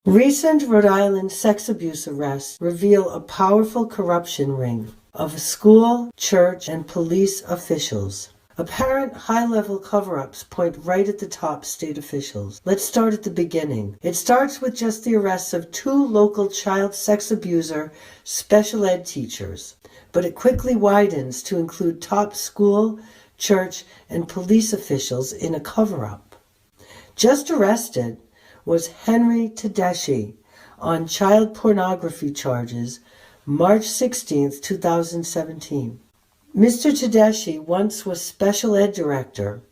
Recent Rhode Island sex abuse arrests reveal a powerful corruption ring of school, church, and police officials. Apparent high-level cover-ups point right at the top state officials. Let's start at the beginning. It starts with just the arrests of 2 local child sex abuser special ed teachers, but it quickly widens to include top school, church, and police officials in a cover-up. Just arrested was Henry Tedeschi on child pornography charges March 16, 2017. Mr. Tedeschi once was special ed director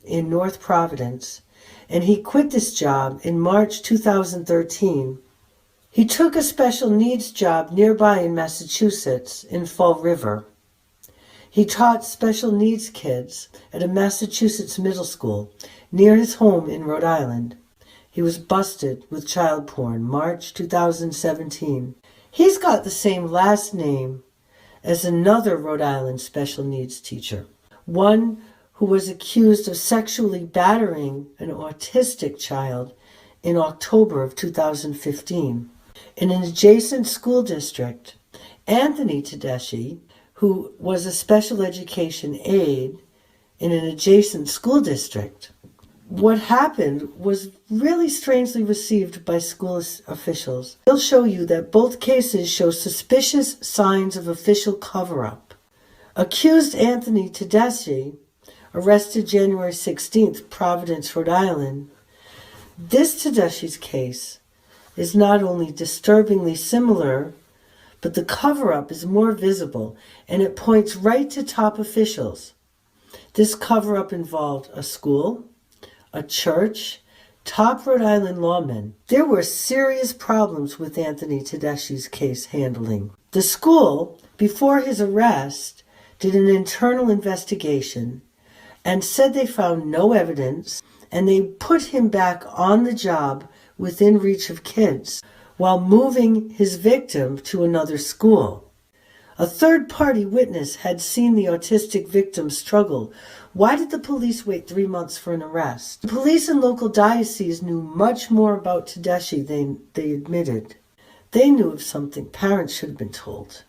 in North Providence, and he quit this job in March 2013. He took a special needs job nearby in Massachusetts in Fall River. He taught special needs kids at a Massachusetts middle school near his home in Rhode Island. He was busted with child porn March 2017. He's got the same last name as another Rhode Island special needs teacher, one who was accused of sexually battering an autistic child in October of 2015. In an adjacent school district, Anthony Tedeschi, who was a special education aide in an adjacent school district. What happened was really strangely received by school officials. They'll show you that both cases show suspicious signs of official cover-up. Accused Anthony Tedeschi, arrested January 16th, Providence, Rhode Island. This Tedeschi's case is not only disturbingly similar, but the cover-up is more visible, and it points right to top officials. This cover-up involved a school, a church, top Rhode Island lawmen. There were serious problems with Anthony Tedeschi's case handling. The school, before his arrest, did an internal investigation and said they found no evidence, and they put him back on the job within reach of kids while moving his victim to another school. A third-party witness had seen the autistic victim struggle. Why did the police wait 3 months for an arrest? The police in local dioceses knew much more about Tedeschi than they admitted. They knew of something parents should have been told,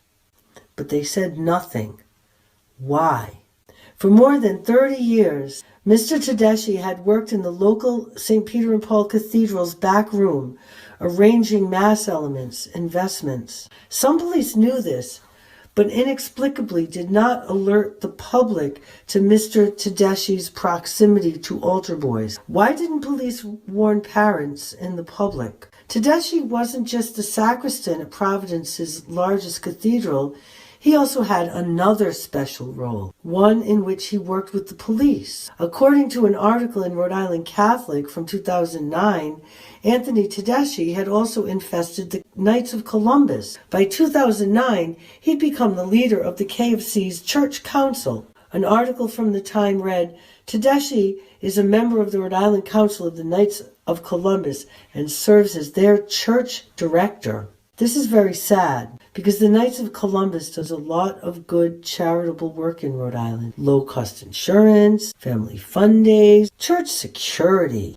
but they said nothing. Why? For more than 30 years, Mr. Tedeschi had worked in the local St. Peter and Paul Cathedral's back room, arranging mass elements and vestments. Some police knew this, but inexplicably did not alert the public to Mr. Tedeschi's proximity to altar boys. Why didn't police warn parents and the public? Tedeschi wasn't just the sacristan at Providence's largest cathedral. He also had another special role, one in which he worked with the police. According to an article in Rhode Island Catholic from 2009, Anthony Tedeschi had also infested the Knights of Columbus. By 2009, he'd become the leader of the KFC's Church Council. An article from the Time read, Tedeschi is a member of the Rhode Island Council of the Knights of Columbus and serves as their church director. This is very sad, because the Knights of Columbus does a lot of good charitable work in Rhode Island. Low-cost insurance, family fun days, church security.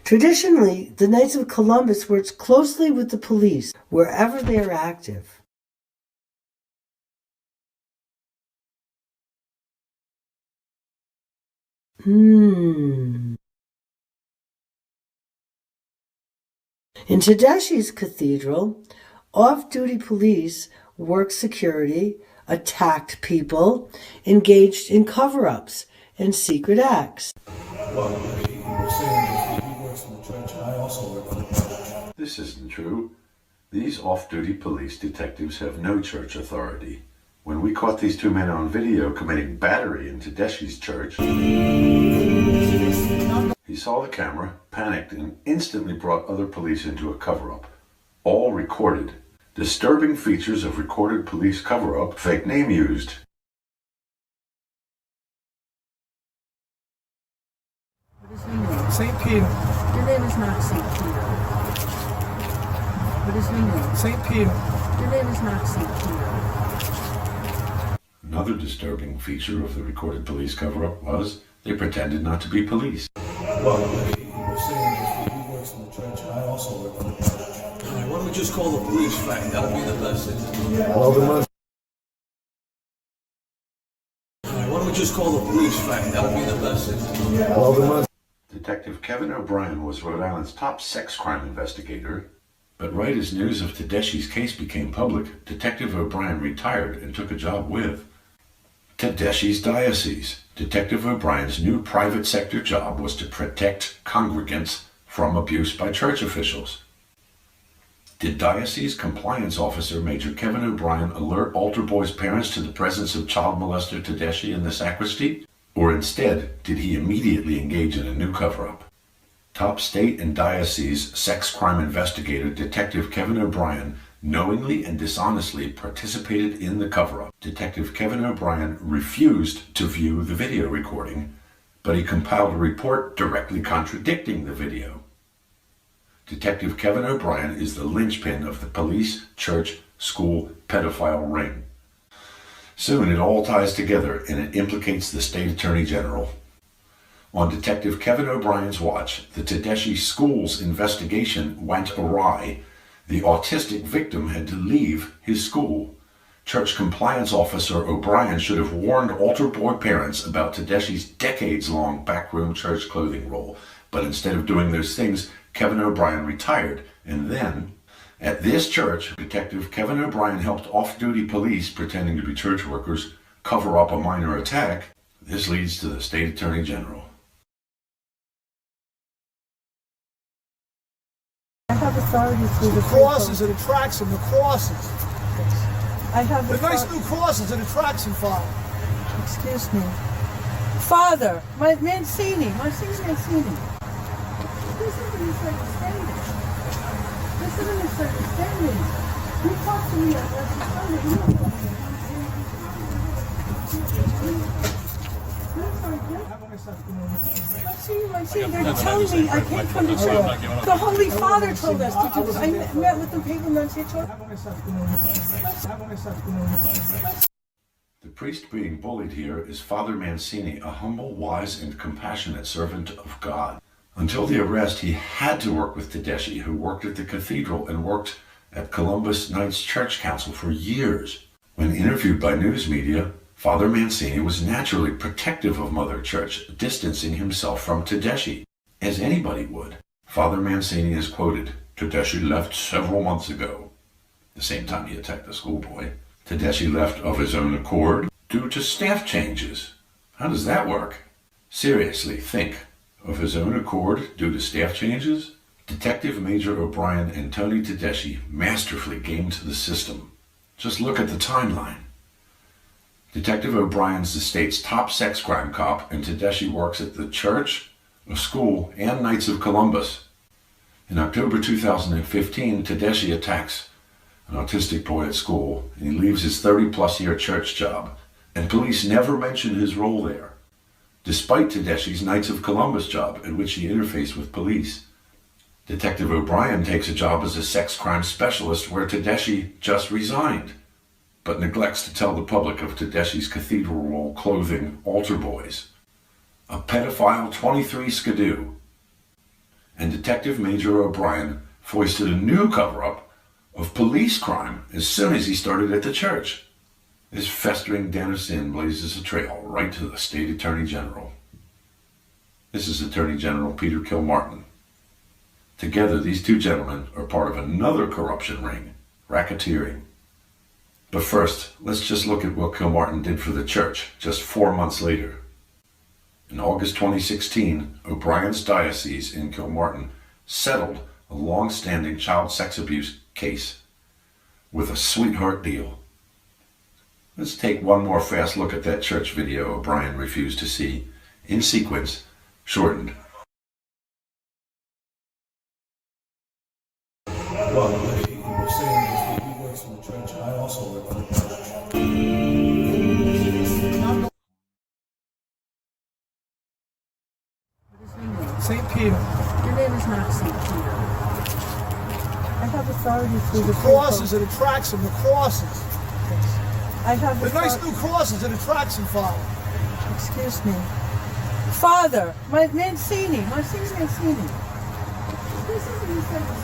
Traditionally, the Knights of Columbus works closely with the police wherever they are active. In Tedeschi's cathedral, off-duty police worked security, attacked people, engaged in cover-ups and secret acts. Well, he was saying he works in the church, and I also work in the church. This isn't true. These off-duty police detectives have no church authority. When we caught these 2 men on video committing battery in Tedeschi's church, he saw the camera, panicked, and instantly brought other police into a cover-up. All recorded. Disturbing features of recorded police cover-up, fake name used. What is your name? St. Peter. Your name is not St. Peter. What is your name? St. Peter. Your name is not St. Peter. Another disturbing feature of the recorded police cover-up was They pretended not to be police. Well, he was saying that he works in the church, and I also work in the church. All right, why don't we just call the police, Frank? That'll be the best thing to do. All right, why don't we just call the police, Frank? That'll be the best thing to do. Detective Kevin O'Brien was Rhode Island's top sex crime investigator, but right as news of Tedeschi's case became public, Detective O'Brien retired and took a job with Tedeschi's diocese. Detective O'Brien's new private sector job was to protect congregants from abuse by church officials. Did Diocese Compliance Officer Major Kevin O'Brien alert altar boys' parents to the presence of child molester Tedeschi in the sacristy? Or instead, did he immediately engage in a new cover-up? Top state and diocese sex crime investigator Detective Kevin O'Brien knowingly and dishonestly participated in the cover-up. Detective Kevin O'Brien refused to view the video recording, but he compiled a report directly contradicting the video. Detective Kevin O'Brien is the linchpin of the police, church, school, pedophile ring. Soon it all ties together and it implicates the State Attorney General. On Detective Kevin O'Brien's watch, the Tedeschi school's investigation went awry. The autistic victim had to leave his school. Church Compliance Officer O'Brien should have warned altar boy parents about Tedeschi's decades-long backroom church clothing role. But instead of doing those things, Kevin O'Brien retired. And then, at this church, Detective Kevin O'Brien helped off-duty police pretending to be church workers cover up a minor attack. This leads to the State Attorney General. I have authority through The crosses, it attracts him, the crosses. I have The nice new crosses, it attracts him, Father. Excuse me. Father, Mancini. This is a misunderstanding. You talk to me like Sunday. You don't talk to me. They're telling me I can't come to church. The Holy Father told us to do this. I met with the people Nunciator. The priest being bullied here is Father Mancini, a humble, wise, and compassionate servant of God. Until the arrest, he had to work with Tedeschi, who worked at the cathedral and worked at Columbus Knights Church Council for years. When interviewed by news media, Father Mancini was naturally protective of Mother Church, distancing himself from Tedeschi, as anybody would. Father Mancini is quoted, "Tedeschi left several months ago," the same time he attacked the schoolboy. Tedeschi left of his own accord due to staff changes. How does that work? Seriously, think. Of his own accord due to staff changes? Detective Major O'Brien and Tony Tedeschi masterfully gamed the system. Just look at the timeline. Detective O'Brien's the state's top sex crime cop, and Tedeschi works at the church, a school, and Knights of Columbus. In October 2015, Tedeschi attacks an autistic boy at school, and he leaves his 30-plus year church job, and police never mention his role there, despite Tedeschi's Knights of Columbus job, in which he interfaced with police. Detective O'Brien takes a job as a sex crime specialist where Tedeschi just resigned, but neglects to tell the public of Tedeschi's cathedral role clothing altar boys. A pedophile 23 skidoo. And Detective Major O'Brien foisted a new cover-up of police crime as soon as he started at the church. This festering den of sin blazes a trail right to the State Attorney General. This is Attorney General Peter Kilmartin. Together, these two gentlemen are part of another corruption ring, racketeering. But first, let's just look at what Kilmartin did for the church just 4 months later. In August 2016, O'Brien's diocese in Kilmartin settled a long-standing child sex abuse case with a sweetheart deal. Let's take one more fast look at that church video O'Brien refused to see, in sequence, shortened. Well, he was saying that he works in the church, and I also work in the church. What is your name? St. Peter. Your name is not St. Peter. I have authority through The crosses, it attracts him, the crosses. I have The nice new crosses, it attracts him, Father. Excuse me. Father, Mancini. This is what he said was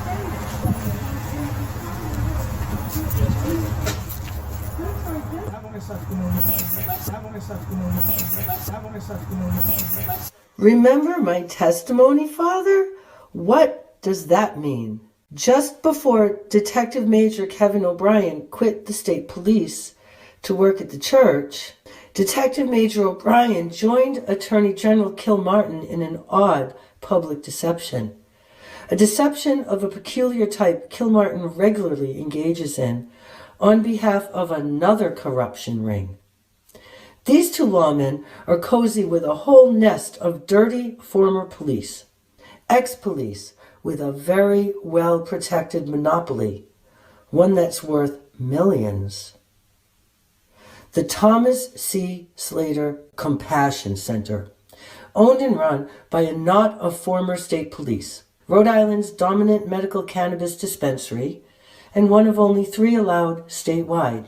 Remember my testimony, Father? What does that mean? Just before Detective Major Kevin O'Brien quit the state police to work at the church, Detective Major O'Brien joined Attorney General Kilmartin in an odd public deception. A deception of a peculiar type Kilmartin regularly engages in on behalf of another corruption ring. These two lawmen are cozy with a whole nest of dirty former police, ex-police with a very well-protected monopoly, one that's worth millions. The Thomas C. Slater Compassion Center, owned and run by a knot of former state police, Rhode Island's dominant medical cannabis dispensary, and one of only 3 allowed statewide.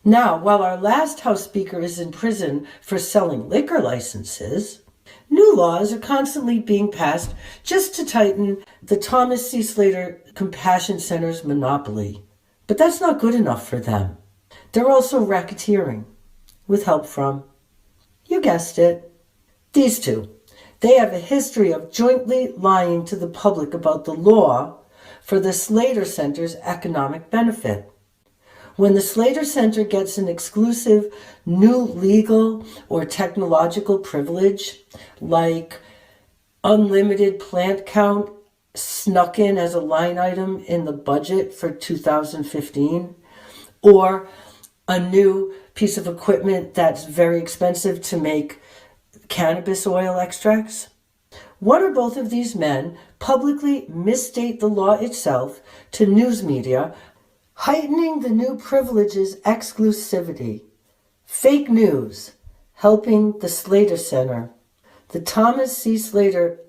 Now, while our last House Speaker is in prison for selling liquor licenses, new laws are constantly being passed just to tighten the Thomas C. Slater Compassion Center's monopoly. But that's not good enough for them. They're also racketeering, with help from, you guessed it, these two. They have a history of jointly lying to the public about the law for the Slater Center's economic benefit. When the Slater Center gets an exclusive new legal or technological privilege, like unlimited plant count snuck in as a line item in the budget for 2015, or a new piece of equipment that's very expensive to make cannabis oil extracts, one or both of these men publicly misstate the law itself to news media, heightening the new privilege's exclusivity. Fake news, helping the Slater Center, the Thomas C. Slater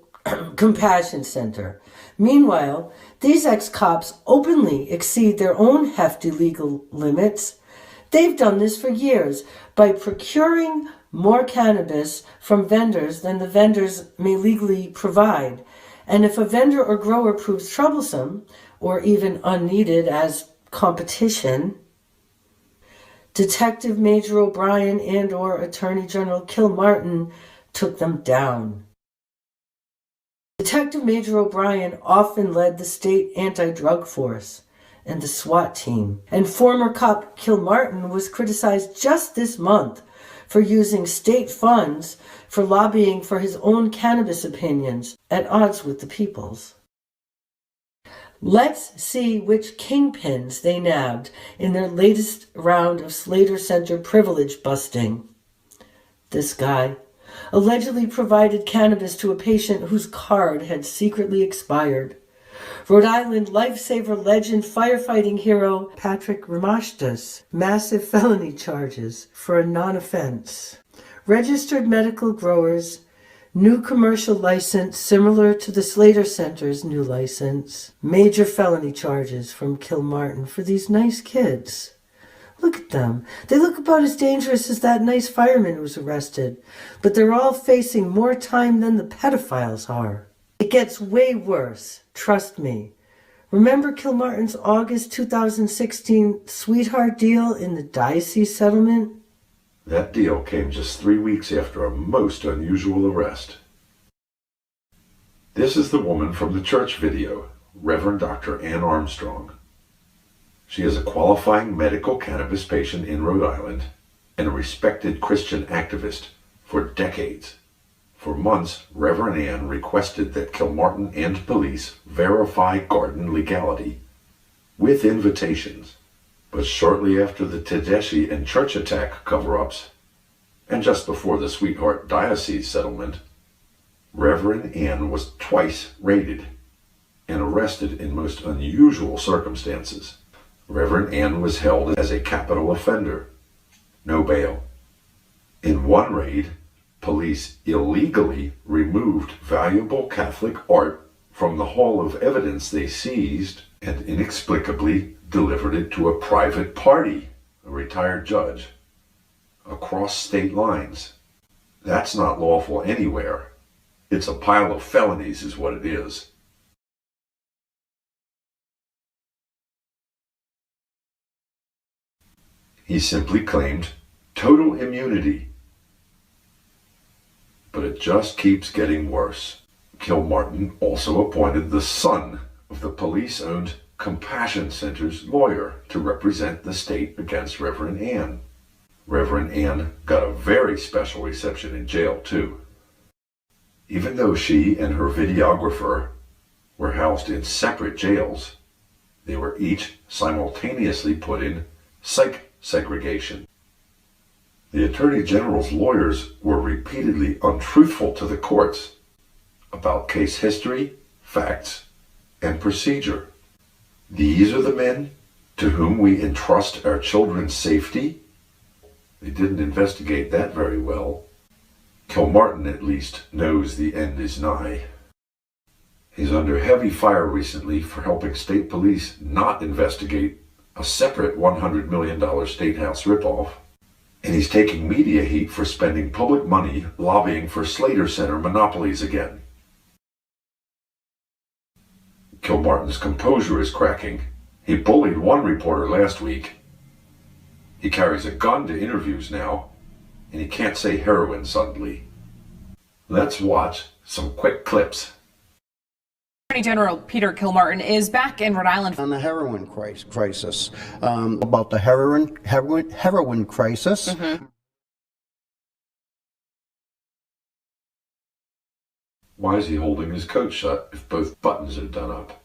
Compassion Center. Meanwhile, these ex-cops openly exceed their own hefty legal limits. They've done this for years by procuring more cannabis from vendors than the vendors may legally provide. And if a vendor or grower proves troublesome, or even unneeded as competition, Detective Major O'Brien and or Attorney General Kilmartin took them down. Detective Major O'Brien often led the state anti-drug force and the SWAT team, and former cop Kilmartin was criticized just this month for using state funds for lobbying for his own cannabis opinions at odds with the people's. Let's see which kingpins they nabbed in their latest round of Slater Center privilege busting. This guy allegedly provided cannabis to a patient whose card had secretly expired. Rhode Island lifesaver legend firefighting hero Patrick Ramashta's massive felony charges for a non-offense. Registered medical growers, new commercial license similar to the Slater Center's new license. Major felony charges from Kilmartin for these nice kids. Look at them. They look about as dangerous as that nice fireman who was arrested, but they're all facing more time than the pedophiles are. It gets way worse, trust me. Remember Kilmartin's August 2016 sweetheart deal in the diocese settlement? That deal came just 3 weeks after a most unusual arrest. This is the woman from the church video, Reverend Dr. Ann Armstrong. She is a qualifying medical cannabis patient in Rhode Island and a respected Christian activist for decades. For months, Reverend Ann requested that Kilmartin and police verify garden legality with invitations. But shortly after the Tedeschi and church attack cover-ups, and just before the Sweetheart Diocese settlement, Reverend Ann was twice raided and arrested in most unusual circumstances. Reverend Ann was held as a capital offender, no bail. In one raid, police illegally removed valuable Catholic art from the hall of evidence they seized and inexplicably delivered it to a private party, a retired judge, across state lines. That's not lawful anywhere, It's a pile of felonies is what it is. He simply claimed total immunity. But it just keeps getting worse. Kilmartin also appointed the son of the police-owned Compassion Center's lawyer to represent the state against Reverend Ann. Reverend Ann got a very special reception in jail, too. Even though she and her videographer were housed in separate jails, they were each simultaneously put in psych segregation. The Attorney General's lawyers were repeatedly untruthful to the courts about case history, facts, and procedure. These are the men to whom we entrust our children's safety? They didn't investigate that very well. Kilmartin, at least, knows the end is nigh. He's under heavy fire recently for helping state police not investigate a separate $100 million State House ripoff. And he's taking media heat for spending public money lobbying for Slater Center monopolies again. Kilmartin's composure is cracking. He bullied one reporter last week. He carries a gun to interviews now, and he can't say heroin suddenly. Let's watch some quick clips. Attorney General Peter Kilmartin is back in Rhode Island on the heroin crisis, about the heroin crisis. Why is he holding his coat shut if both buttons are done up?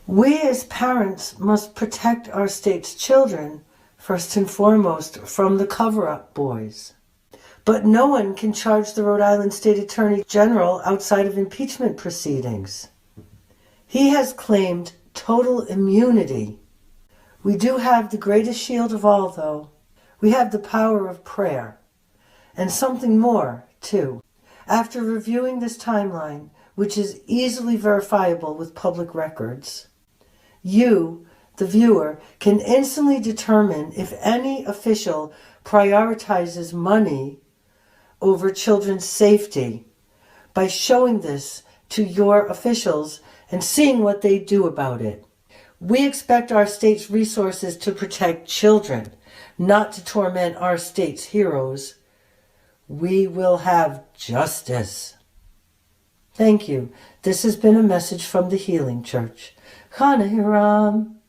We as parents must protect our state's children, first and foremost, from the cover-up boys. But no one can charge the Rhode Island State Attorney General outside of impeachment proceedings. He has claimed total immunity. We do have the greatest shield of all, though. We have the power of prayer. And something more, too. After reviewing this timeline, which is easily verifiable with public records, you, the viewer, can instantly determine if any official prioritizes money over children's safety by showing this to your officials and seeing what they do about it. We expect our state's resources to protect children, not to torment our state's heroes. We will have justice. Thank you. This has been a message from the Healing Church. Chana Hiram.